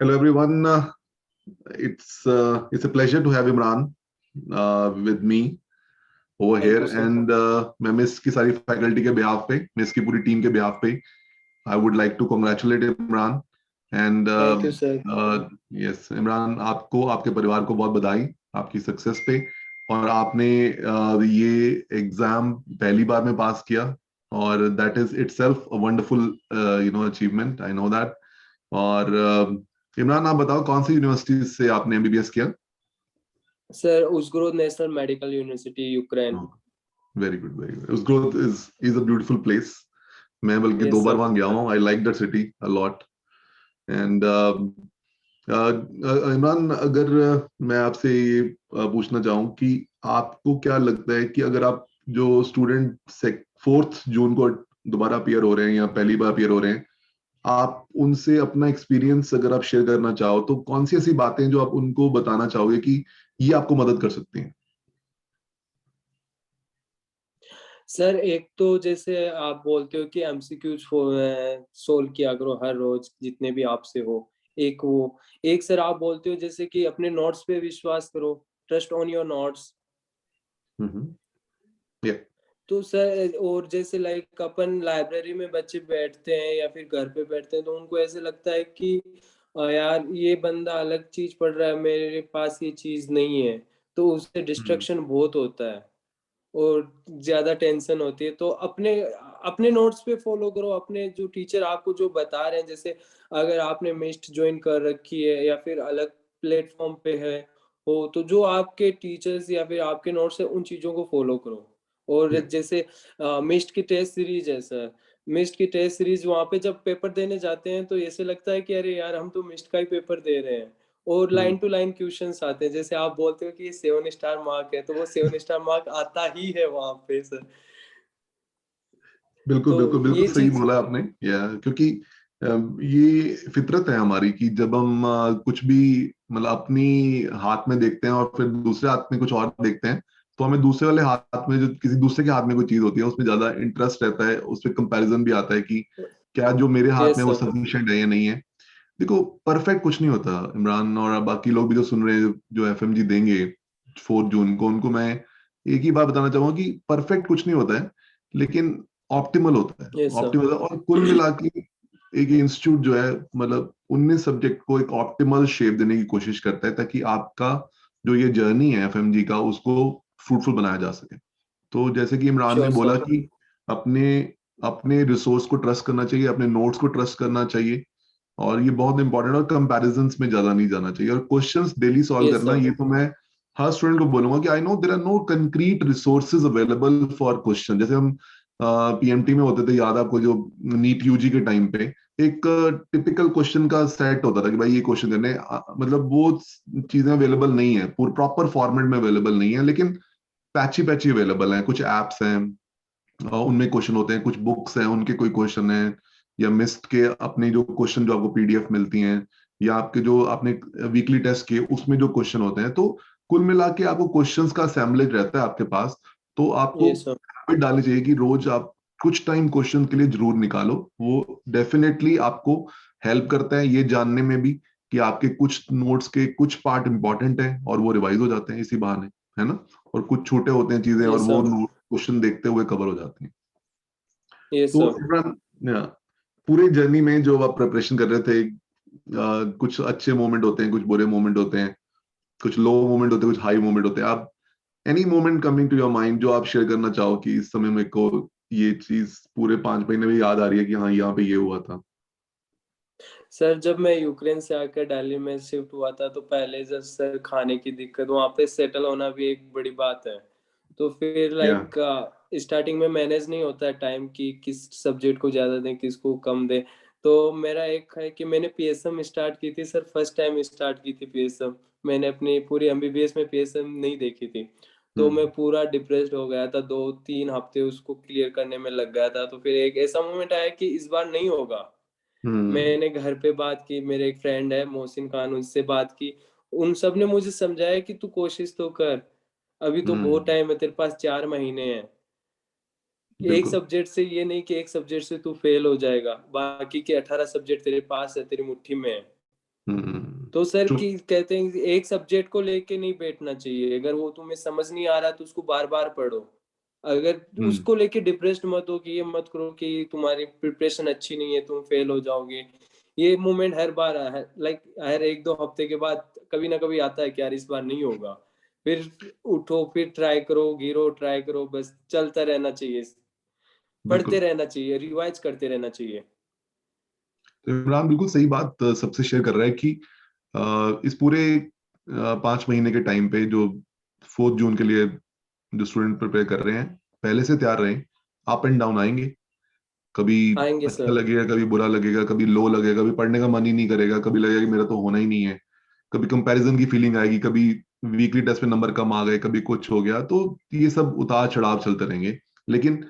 Hello everyone. It's a pleasure to have Imran with me over Thank here you, sir. and मैं miss की सारी faculty के behalf पे miss की पूरी टीम के बिहाफ पे I would like to congratulate Imran and Thank you, sir. yes Imran आपको आपके परिवार को बहुत बधाई आपकी सक्सेस पे और आपने ये एग्जाम पहली बार में पास किया और that is itself a wonderful achievement I know that और इमरान आप बताओ कौन सी यूनिवर्सिटी से आपने एमबीबीएस किया? Sir Uzhhorod national medical university Ukraine. Very good very good. Uzhhorod is a beautiful place. मैं बल्कि दो यस बार सर। वहां गया हूँ। I like that city a lot and Imran अगर मैं आपसे ये पूछना चाहूँ कि आपको क्या लगता है कि अगर आप जो स्टूडेंट 4 जून को दोबारा अपीयर हो रहे हैं या पहली बार अपीयर हो रहे हैं आप उनसे अपना एक्सपीरियंस अगर आप शेयर करना चाहो तो कौन सी ऐसी बातें जो आप उनको बताना चाहोगे कि ये आपको मदद कर सकती हैं? सर एक तो जैसे आप बोलते हो कि एमसीक्यूज सोल्व किया करो हर रोज जितने भी आपसे हो। एक वो एक सर आप बोलते हो जैसे कि अपने नोट्स पे विश्वास करो, ट्रस्ट ऑन योर नोट्स। हम्म। या तो सर और जैसे लाइक अपन लाइब्रेरी में बच्चे बैठते हैं या फिर घर पे बैठते हैं तो उनको ऐसे लगता है कि यार ये बंदा अलग चीज पढ़ रहा है, मेरे पास ये चीज नहीं है। तो उससे हम्म। डिस्ट्रक्शन बहुत होता है और ज्यादा टेंशन होती है। तो अपने अपने नोट्स पे फॉलो करो, अपने जो टीचर आपको जो बता रहे हैं। जैसे अगर आपने मिस्ट ज्वाइन कर रखी है या फिर अलग प्लेटफॉर्म पे है हो, तो जो आपके टीचर्स या फिर आपके नोट्स है उन चीजों को फॉलो करो। और या जैसे मिस्ट की टेस्ट सीरीज है सर, मिस्ट की टेस्ट सीरीज वहां पे जब पेपर देने जाते हैं तो ऐसे लगता है कि अरे यार हम तो मिस्ट का ही पेपर दे रहे हैं। और हम्म। लाइन टू लाइन क्वेश्चंस आते हैं, जैसे आप बोलते हो कि ये 7 स्टार मार्क है तो वो 7 स्टार मार्क आता ही है वहां पे सर। बिल्कुल तो बिल्कुल बिल्कुल ये सही चीज। बोला आपने। या क्योंकि ये फितरत है हमारी कि जब हम कुछ भी मतलब अपनी हाथ में देखते हैं और फिर दूसरे हाथ में कुछ और देखते हैं तो हमें दूसरे वाले हाथ में जो किसी दूसरे के हाथ में कोई चीज होती है उसमें ज्यादा इंटरेस्ट रहता है, उस पर कंपैरिजन भी आता है कि क्या जो मेरे हाथ में यस वो सर। सफिशिएंट है या नहीं है। देखो परफेक्ट कुछ नहीं होता इमरान, और बाकी लोग भी जो सुन रहे हैं जो एफएमजी देंगे 4 जून को उनको मैं एक ही बात बताना चाहूंगा कि परफेक्ट कुछ नहीं होता है लेकिन ऑप्टिमल होता है। Yes sir. ऑप्टिमल और कुल मिला के एक इंस्टीट्यूट जो है मतलब 19 सब्जेक्ट को एक ऑप्टिमल शेप देने की कोशिश करता है ताकि आपका जो ये जर्नी है एफएमजी का उसको फ्रूटफुल बनाया जा सके। तो जैसे कि इमरान ने श्योर बोला सर। कि अपने अपने रिसोर्स को ट्रस्ट करना चाहिए, अपने नोट्स को ट्रस्ट करना चाहिए और ये बहुत इंपॉर्टेंट और कंपैरिजंस में ज्यादा नहीं जाना चाहिए और क्वेश्चंस डेली सॉल्व यस करना। सर। ये तो मैं हर स्टूडेंट को बोलूंगा कि I know there are no concrete resources available for question. जैसे हम पीएमटी में होते थे, याद आपको, जो नीट यूजी के टाइम पे एक टिपिकल क्वेश्चन का सेट होता था कि भाई ये क्वेश्चन करने मतलब वो चीजें अवेलेबल नहीं है, पूरे प्रॉपर फॉर्मेट में अवेलेबल नहीं है, लेकिन पैची पैची अवेलेबल है। कुछ एप्स हैं उनमें क्वेश्चन होते हैं, कुछ बुक्स हैं उनके कोई क्वेश्चन है, या मिस्ट के अपने जो क्वेश्चन जो आपको पीडीएफ मिलती हैं, या आपके जो आपने वीकली टेस्ट किए उसमें जो क्वेश्चन होते हैं। तो कुल मिला के आपको क्वेश्चंस का असेंबलेज रहता है आपके पास। तो आपको यस सर। हैबिट डालनी चाहिए कि रोज आप कुछ टाइम क्वेश्चन के लिए जरूर निकालो। वो डेफिनेटली आपको हेल्प करता है ये जानने में भी कि आपके कुछ नोट्स के कुछ पार्ट इंपॉर्टेंट हैं और वो रिवाइज हो जाते हैं इसी बहाने, है ना, और कुछ छोटे होते हैं चीजें और यस वो सर। क्वेश्चन देखते हुए कवर हो जाती हैं। यस तो सर। इमरान, पूरे जर्नी में जो आप प्रिपरेशन कर रहे थे, कुछ अच्छे मोमेंट होते हैं, कुछ बुरे मोमेंट होते हैं, कुछ लो मोमेंट होते हैं, कुछ हाई मोमेंट होते हैं। आप any moment coming to your mind जो आप शेयर करना चाहो कि इस समय मेरे को ये चीज पूरे 5 महीने में याद आ रही है कि हाँ यहाँ पे ये हुआ था? सर जब मैं यूक्रेन से आकर दिल्ली में शिफ्ट हुआ था तो पहले जब सर खाने की दिक्कत, वहाँ पे सेटल होना भी एक बड़ी बात है। तो फिर या लाइक स्टार्टिंग में मैनेज नहीं होता है टाइम की किस सब्जेक्ट को ज़्यादा दें किसको कम दें। तो मेरा एक है कि मैंने पीएसएम स्टार्ट की थी सर, फर्स्ट टाइम स्टार्ट की थी पीएसएम। मैंने अपनी पूरी एमबीबीएस में पीएसएम नहीं देखी थी। तो मैं हम्म। पूरा डिप्रेस्ड हो गया था, 2-3 हफ्ते उसको क्लियर करने में लग गया था। तो फिर एक ऐसा मोमेंट आया कि इस बार नहीं होगा। हम्म। मैंने घर पे बात की, मेरे एक फ्रेंड है मोहसिन खान, उससे बात की। उन सब ने मुझे समझाया कि तू कोशिश तो कर, अभी तो बहुत हम्म। टाइम है तेरे पास, 4 महीने हैं। एक बिल्कुल। सब्जेक्ट से ये नहीं कि एक सब्जेक्ट से तू फेल हो जाएगा, बाकी के 18 सब्जेक्ट तेरे पास है, तेरी मुट्ठी में है। तो सर ट्रू। की कहते हैं एक सब्जेक्ट को लेके नहीं बैठना चाहिए, अगर वो तुम्हें समझ नहीं आ रहा तो उसको बार बार पढ़ो। अगर हम्म। उसको लेके डिप्रेस्ड मत हो कि ये मत करो कि तुम्हारी प्रिपरेशन अच्छी नहीं है, तुम फेल हो जाओगे। ये मोमेंट हर बार लाइक हर एक दो हफ्ते के बाद कभी ना कभी आता है कि यार इस बार नहीं होगा। फिर उठो, फिर ट्राई करो, गिरो, ट्राई करो, बस चलता रहना चाहिए। पढ़ते बिल्कुल। रहना चाहिए, रिवाइज करते रहना चाहिए। तो इमरान बिल्कुल सही बात सबसे शेयर कर रहा है कि इस पूरे 5 महीने के टाइम पे जो 4 जून के लिए जो स्टूडेंट प्रिपेयर कर रहे हैं, पहले से तैयार रहें। अप एंड डाउन आएंगे, कभी आएंगे अच्छा सर। लगेगा, कभी बुरा लगेगा, कभी लो लगेगा, कभी पढ़ने का मन ही नहीं करेगा, कभी लगेगा कि मेरा तो होना ही नहीं है, कभी कंपैरिजन की फीलिंग आएगी, कभी वीकली टेस्ट में नंबर कम आ गए, कभी कुछ हो गया। तो ये सब उतार चढ़ाव चलते रहेंगे। लेकिन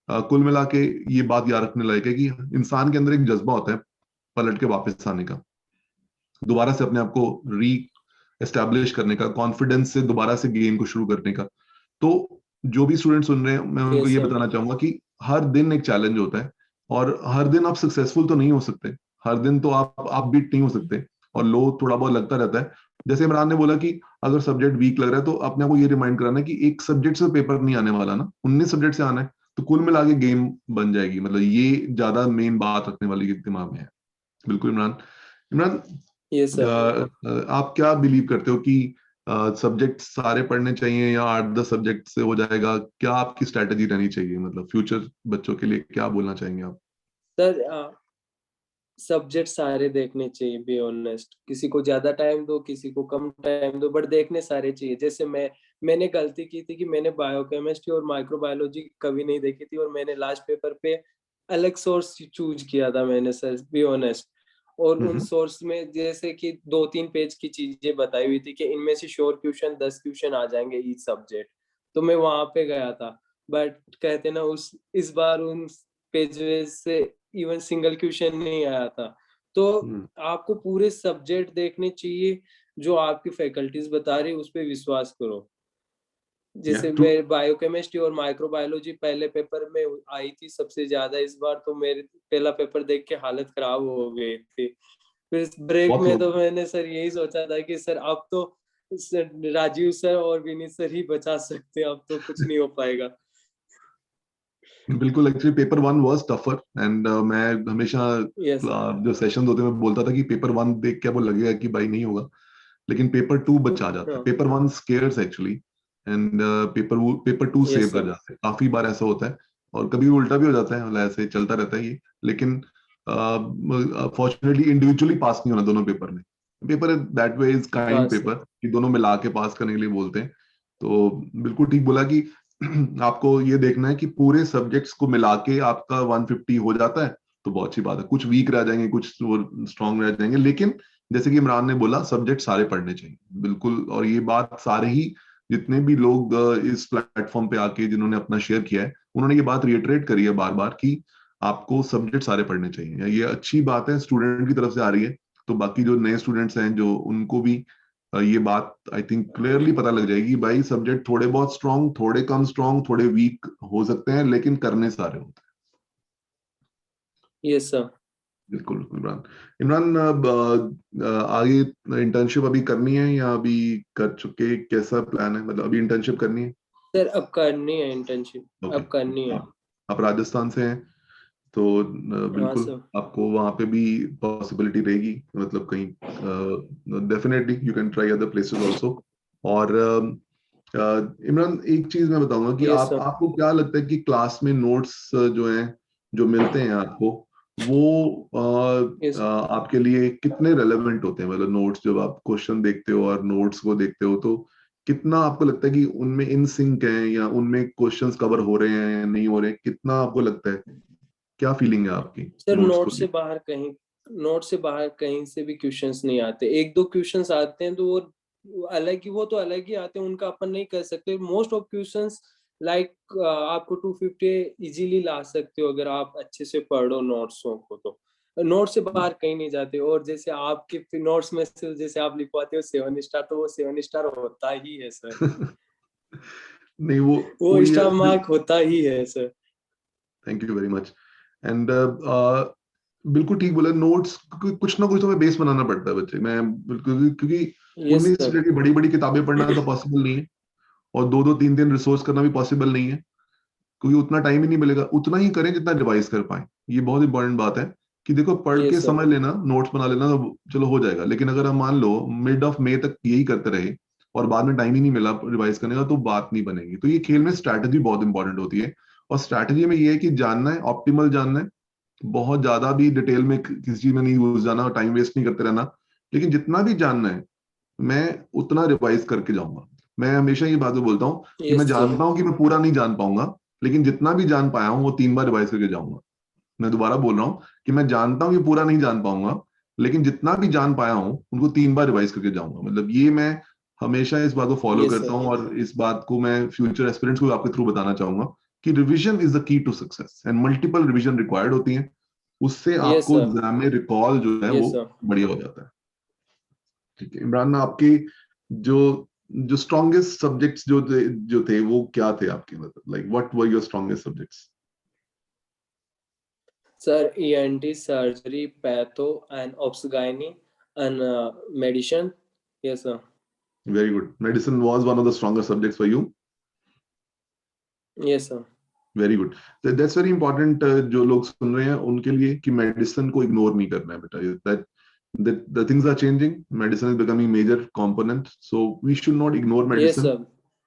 कुल मिला के ये बात याद रखने लायक है कि इंसान के अंदर एक जज्बा होता है पलट के वापस आने का, दोबारा से अपने आप को री एस्टेब्लिश करने का, कॉन्फिडेंस से दोबारा से गेम को शुरू करने का। तो जो भी स्टूडेंट सुन रहे हैं, मैं उनको यस ये सर। बताना चाहूंगा कि हर दिन एक चैलेंज होता है, और हर दिन आप सक्सेसफुल तो नहीं हो सकते, हर दिन तो आप बीट नहीं हो सकते, और लो थोड़ा बहुत लगता रहता है। जैसे इमरान ने बोला कि अगर सब्जेक्ट वीक लग रहा है तो अपने आप को ये रिमाइंड कराना है कि एक सब्जेक्ट से पेपर नहीं आने वाला ना, 19 सब्जेक्ट से आना है। तो कुल मिला के गेम बन जाएगी, मतलब ये ज्यादा मेन बात रखने वाली दिमाग में है। बिल्कुल इमरान। Imran, yes sir. आप क्या बिलीव करते हो कि सब्जेक्ट सारे पढ़ने चाहिए या 8-10 सब्जेक्ट से हो जाएगा? क्या आपकी स्ट्रैटेजी रहनी चाहिए, मतलब फ्यूचर बच्चों के लिए क्या बोलना चाहेंगे आप? सर सब्जेक्ट सारे देखने चाहिए, बी ऑनेस्ट। किसी को ज्यादा टाइम दो, किसी को कम टाइम दो, बट देखने सारे चाहिए। जैसे मैंने गलती की थी कि मैंने बायोकेमिस्ट्री और माइक्रोबायोलॉजी कभी नहीं देखी थी, और मैंने लास्ट पेपर पे अलग सोर्स चूज किया था मैंने सर, बी ऑनेस्ट। और उन हम्म। सोर्स में जैसे कि 2-3 पेज की चीजें बताई हुई थी कि इनमें से श्योर क्वेश्चन 10 क्वेश्चन आ जाएंगे ईच सब्जेक्ट। तो मैं वहां पे गया था, बट कहते ना उस इस बार उन पेजेस से इवन सिंगल क्वेश्चन नहीं आया था। तो हम्म। आपको पूरे सब्जेक्ट देखने चाहिए, जो आपकी फैकल्टीज बता रही है उस पे विश्वास करो। या जैसे टू। मैं बायोकेमिस्ट्री और माइक्रोबायोलॉजी पहले पेपर में आई थी सबसे ज्यादा इस बार, तो मेरे पहला पेपर देख के हालत खराब हो गई थी। फिर इस ब्रेक बहुत में लोग। तो मैंने सर यही सोचा था कि सर अब तो राजीव सर और विनीत सर ही बचा सकते हैं, अब तो कुछ नहीं हो पाएगा। बिल्कुल, actually paper 1 was tougher, and मैं हमेशा यस। जो सेशंस होते हैं मैं बोलता था कि पेपर 1 देख के वो लगेगा कि भाई नहीं होगा, लेकिन पेपर 2 बचा जाता है। हाँ। Paper 1 scares actually, and paper 2 save yes कर सर। जाते हैं। काफी बार ऐसा होता है, और कभी उल्टा भी हो जाता है, मतलब ऐसे चलता रहता है ये। लेकिन फॉर्चुनेटली इंडिविजुअली पास नहीं होना दोनों पेपर में। पेपर दैट वे इज हाँ काइंड सर। पेपर, कि दोनों मिला के पास करने के लिए बोलते हैं। तो बिल्कुल ठीक बोला कि आपको ये देखना है कि पूरे सब्जेक्ट्स को मिला के आपका 150 हो जाता है तो बहुत अच्छी बात है। कुछ वीक रह जाएंगे, कुछ स्ट्रांग रह जाएंगे, लेकिन जैसे कि इमरान ने बोला, सब्जेक्ट सारे पढ़ने चाहिए। बिल्कुल, और ये बात सारे ही जितने भी लोग इस प्लेटफॉर्म पे आके जिन्होंने अपना शेयर किया है, उन्होंने ये बात रिएटरेट करी है बार बार कि आपको सब्जेक्ट सारे पढ़ने चाहिए। ये अच्छी बात है, स्टूडेंट की तरफ से आ रही है। तो बाकी जो नए स्टूडेंट्स हैं, जो उनको भी ये बात आई थिंक क्लियरली पता लग जाएगी, भाई सब्जेक्ट थोड़े बहुत स्ट्रांग, थोड़े कम स्ट्रांग, थोड़े वीक हो सकते हैं, लेकिन करने सारे होते हैं। Yes sir. बिल्कुल बिल्कुल इमरान। इमरान, अब आगे इंटर्नशिप अभी करनी है या अभी कर चुके? कैसा प्लान है, मतलब अभी इंटर्नशिप करनी है? सर अब करनी है इंटर्नशिप, ओके। अब करनी है। आप राजस्थान से हैं, तो हाँ बिल्कुल सर। आपको वहाँ पे भी पॉसिबिलिटी रहेगी, मतलब कहीं definitely you can try other places also. और इमरान, एक चीज मैं बताऊंगा कि यस आप सर। आपको क्या लगता है कि क्लास में नोट्स जो हैं, जो मिलते हैं आपको, वो यस। आपके लिए कितने रेलेवेंट होते हैं? मतलब नोट्स, जब आप क्वेश्चन देखते हो और नोट्स को देखते हो, तो कितना आपको लगता है कि उनमें इन सिंक है, या उनमें क्वेश्चंस कवर हो रहे हैं या नहीं हो रहे हैं? कितना आपको लगता है, क्या फीलिंग है आपकी सर नोट्स को लेकर? नोट से बाहर कहीं से भी क्वेश्चंस नहीं आते। एक दो क्वेश्चंस आते हैं तो वो तो अलग ही आते हैं, उनका अपन नहीं कर सकते। मोस्ट ऑफ क्वेश्चंस लाइक आपको 250 इजीली ला सकते हो अगर आप अच्छे से पढ़ो नोट्सों को। तो नोट से बाहर कहीं नहीं जाते। और जैसे आपके नोट्स में से जैसे आप लिखवाते हो 7 स्टार, तो वो 7 स्टार होता ही है सर। नहीं, वो वो ये, स्टार मार्क होता ही है sir. Thank you very much. And बिल्कुल ठीक बोला। नोट्स कुछ ना कुछ तो हमें बेस बनाना पड़ता है बच्चे, मैं बिल्कुल, क्योंकि यस 19 सर। मिनट की बड़ी बड़ी किताबें पढ़ना तो पॉसिबल नहीं है, और 2-2 3-3 रिसोर्स करना भी पॉसिबल नहीं है, क्योंकि उतना टाइम ही नहीं मिलेगा। उतना ही करें जितना रिवाइज कर पाए। ये बहुत इंपॉर्टेंट बात है कि देखो, पढ़ के यस सर। समझ लेना, नोट्स बना लेना तो चलो हो जाएगा, लेकिन अगर हम मान लो मिड ऑफ मई तक यही करते रहे और बाद में टाइम ही नहीं मिला रिवाइज करने का, तो बात नहीं बनेगी। तो ये खेल में स्ट्रैटेजी बहुत इंपॉर्टेंट होती है, और स्ट्रैटेजी में ये है कि जानना है, ऑप्टिमल जानना है, बहुत ज्यादा भी डिटेल में किसी चीज में नहीं घुस जाना और टाइम वेस्ट नहीं करते रहना, लेकिन जितना भी जानना है मैं उतना रिवाइज करके जाऊंगा। मैं हमेशा ये बात बोलता हूँ कि मैं यस सर। जानता हूँ कि मैं पूरा नहीं जान पाऊंगा, लेकिन जितना भी जान पाया हूँ वो 3 बार रिवाइज करके जाऊंगा। मैं दोबारा बोल रहा हूँ कि मैं जानता हूँ कि पूरा नहीं जान पाऊंगा, लेकिन जितना भी जान पाया हूँ उनको 3 बार रिवाइज करके जाऊंगा। मतलब ये मैं हमेशा इस बात को फॉलो यस करता सर। हूँ, और इस बात को मैं फ्यूचर एस्पिरेंट्स को आपके थ्रू बताना चाहूंगा कि revision is the key to success, and multiple revision required होती है। उससे यस आपको सर। एग्जाम में रिकॉल जो है वो यस सर। बढ़िया हो जाता है। ठीक है इमरान, आपकी जो जो स्ट्रॉन्गेस्ट सब्जेक्ट्स जो थे वो क्या थे आपके, मतलब like what were your strongest subjects? Sir, ENT surgery, patho, and obs-gynae, and medicine. Yes, sir. Very good. Medicine was one of the strongest subjects for you. Yes, sir. Very good. That's very important, जो लोग सुन रहे हैं उनके लिए, कि medicine को ignore नहीं करना है बेटा। That the things are changing, medicine is becoming major component, so we should not ignore Yes, medicine. sir.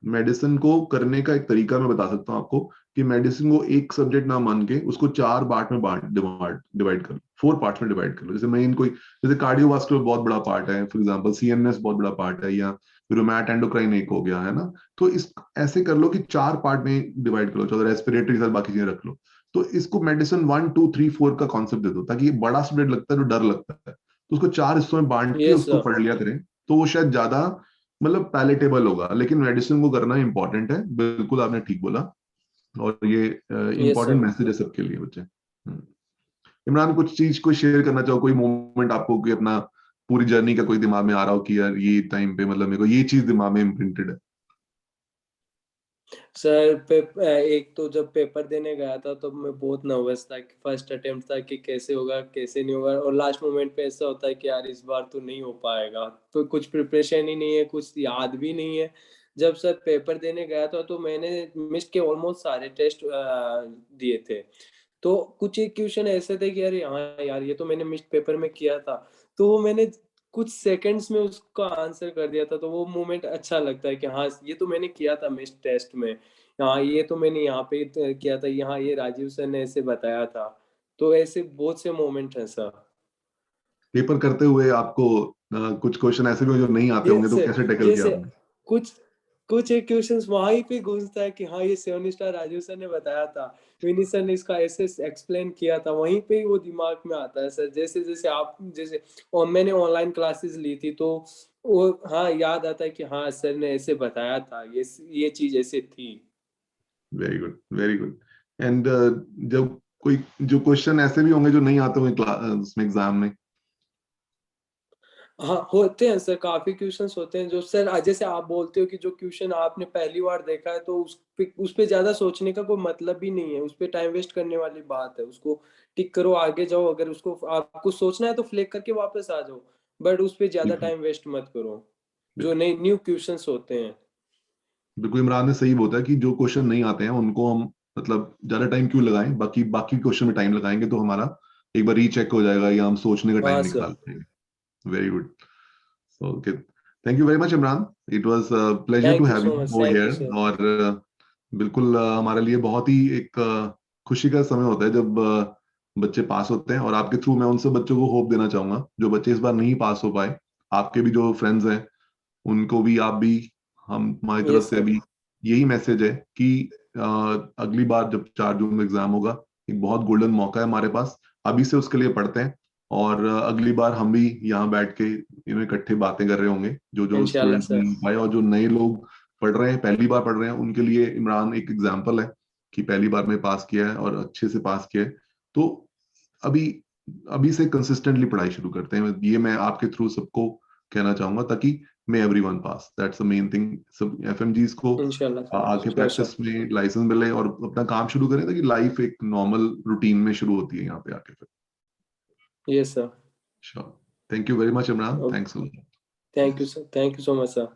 Medicine को करने का एक तरीका मैं बता सकता हूँ आपको, कि मेडिसिन को एक सब्जेक्ट ना मान के उसको 4 पार्ट में डिवाइड कर लो, 4 पार्ट्स में डिवाइड कर लो। जैसे मेन कोई, जैसे कार्डियोवास्कुलर बहुत बड़ा पार्ट है, फॉर एग्जांपल सीएनएस बहुत बड़ा पार्ट है, या रूमेट एंडोक्राइन एक हो गया है ना। तो इस ऐसे कर लो कि 4 पार्ट में डिवाइड कर लो, चलो रेस्पिरेटरी साथ बाकी चीजें रख लो। तो इसको मेडिसिन 1 2 3 4 का कॉन्सेप्ट दे दो, ताकि ये बड़ा सब्जेक्ट लगता है जो डर लगता है, तो उसको 4 हिस्सों में बांट के Yes, उसको sir. पढ़ लिया करें, तो वो शायद ज्यादा मतलब पैलेटेबल होगा। लेकिन मेडिसिन को करना इंपॉर्टेंट है, बिल्कुल आपने ठीक बोला, और ये Yes, इंपॉर्टेंट sir. मैसेज है सबके लिए बच्चे। इमरान, कुछ चीज को शेयर करना चाहो, कोई मोमेंट आपको, कि अपना पूरी जर्नी का कोई दिमाग में आ रहा हो कि यार ये टाइम पे मतलब मेरे को ये चीज दिमाग में इम्प्रिंटेड है? सर एक तो जब पेपर देने गया था तो मैं बहुत नर्वस था कि फर्स्ट अटेम्प्ट था कि कैसे होगा कैसे नहीं होगा, और लास्ट मोमेंट पे ऐसा होता है कि यार इस बार तो नहीं हो पाएगा, तो कुछ प्रिपरेशन ही नहीं है, कुछ याद भी नहीं है। जब सर पेपर देने गया था तो मैंने मिस के ऑलमोस्ट सारे टेस्ट दिए थे। तो कुछ एक क्वेश्चन ऐसे थे कि अरे हाँ यार ये तो मैंने मिस्ट पेपर में किया था, तो वो मैंने कुछ सेकंड्स में उसका आंसर कर दिया था। तो वो मोमेंट अच्छा लगता है कि हाँ ये तो मैंने किया था मिस्ट टेस्ट में, हाँ ये तो मैंने यहाँ पे किया था, यहाँ ये राजीव सर ने ऐसे बताया था। तो ऐसे बहुत से मोमेंट हैं सर। पेपर करते हुए आपको कुछ क्वेश्चन ऐसे भी हो जो नहीं आते होंगे, तो जैसे कैसे टैकल किया जैसे आपने? कुछ कुछ एक क्वेश्चंस वहीं पे गूंजता है कि हाँ ये 7 स्टार राजू सर ने बताया था, विनी सर ने इसका ऐसे एक्सप्लेन किया था, वहीं पे ही वो दिमाग में आता है सर। जैसे जैसे आप जैसे, और मैंने ऑनलाइन क्लासेस ली थी तो वो हाँ याद आता है कि हाँ सर ने ऐसे बताया था, ये चीज ऐसे थी। Very good, very good. And जब कोई जो क्वेश्चन ऐसे भी होंगे जो नहीं आते होंगे उसमें एग्जाम में? हाँ, होते हैं सर, काफ़ी क्वेश्चंस होते हैं जो सर जैसे आप बोलते हो कि जो क्वेश्चन आपने पहली बार देखा है तो उस पे ज़्यादा सोचने का कोई मतलब भी नहीं है, उस पे टाइम वेस्ट करने वाली बात है। उसको टिक करो, आगे जाओ, अगर उसको आपको सोचना है तो फ्लिक करके वापस आ जाओ, बट उस पे ज़्यादा बिल्कुल, टाइम वेस्ट मत करो, जो बिल्कुल। नई न्यू क्वेश्चंस होते हैं। बिल्कुल इमरान ने सही बोला कि जो क्वेश्चन नहीं आते हैं उनको हम मतलब ज्यादा टाइम क्यों लगाएं, बाकी बाकी क्वेश्चन में टाइम लगाएंगे तो हमारा एक बार रीचेक हो जाएगा, या हम सोचने का टाइम हाँ निकाल सर। पाएंगे। Very good. Okay, thank you very much Imran, it was pleasure to thank you have so you much, over thank you here. Sir. और बिल्कुल हमारे लिए बहुत ही एक खुशी का समय होता है जब बच्चे पास होते हैं, और आपके थ्रू मैं उन सब बच्चों को होप देना चाहूंगा जो बच्चे इस बार नहीं पास हो पाए। आपके भी जो फ्रेंड्स हैं उनको भी, आप भी, हम हमारी तरफ यस से सर। अभी यही मैसेज है कि अगली बार जब 4 जून में एग्जाम होगा, एक बहुत गोल्डन मौका है हमारे पास, अभी से उसके लिए पढ़ते हैं। और अगली बार हम भी यहाँ बैठ के इकट्ठे बातें कर रहे होंगे, जो जो इंशाल्लाह स्टूडेंट्स सर। नहीं पाए, और जो नए लोग पढ़ रहे हैं, पहली बार पढ़ रहे हैं, उनके लिए इमरान एक एग्जाम्पल है कि पहली बार में पास किया है और अच्छे से पास किया है। तो अभी अभी से कंसिस्टेंटली पढ़ाई शुरू करते हैं, ये मैं आपके थ्रू सबको कहना चाहूंगा, ताकि may everyone pass, that's the main thing. सब एफएमजीज को इंशाल्लाह सर। आके श्योर सर। प्रैक्टिस में लाइसेंस मिले और अपना काम शुरू करें, ताकि लाइफ एक नॉर्मल रूटीन में शुरू होती है यहाँ पे आके फिर। Yes, sir. Sure. Thank you very much, Imran. Okay. Thanks a lot. Thank you, Yes. sir. Thank you so much, sir.